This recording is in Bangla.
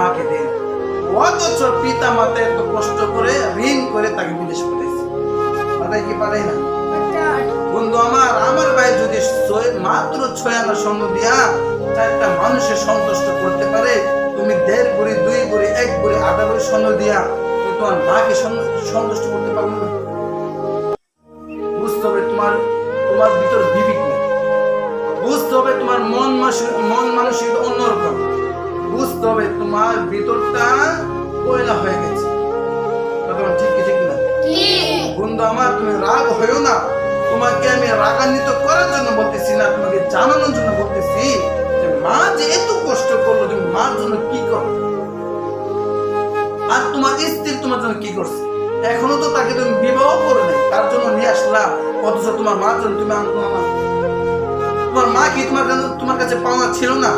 মাকে দেন, অথচ পিতা মাতা এত কষ্ট করে ঋণ করে তাকে বিদেশ করেছে। পাঠায় কি পাঠায় না? বন্ধু আমার ভাই যদি মাত্র 6 আনা স্বর্ণ দিয়া 4টা মানুষের সন্তুষ্ট করতে পারে, তুমি 1.5 ভরি 2 ভরি 1 ভরি 8 ভরি স্বর্ণ দিয়া তুমি তোমার মাকে সন্তুষ্ট করতে পারবে না। বুঝতে হবে তোমার ভিতর বিবেক নেই, বুঝতে হবে তোমার মন মানসিকতা অন্যরকম, বুঝতে হবে তোমার ভিতরটা কয়লা হয়ে গেছে। ঠিক কি ঠিক না? বন্ধু তুমি রাগ হয়েও না, তোমাকে আমি রাগান্বিত করার জন্য বলতেছি না, তোমাকে জানানোর জন্য বলতেছি যে মা যে এত কষ্ট করলো, তুমি মার জন্য কি করো, আর তোমার স্ত্রী তোমার জন্য কি করছে। এখনো তো তাকে তুমি বিবাহ করে নাই, তার জন্য নিয়ে আসলাম, অথচ তোমার মার জন্য তুমি তোমার মা কি তোমার কাছে পাওনা ছিল না?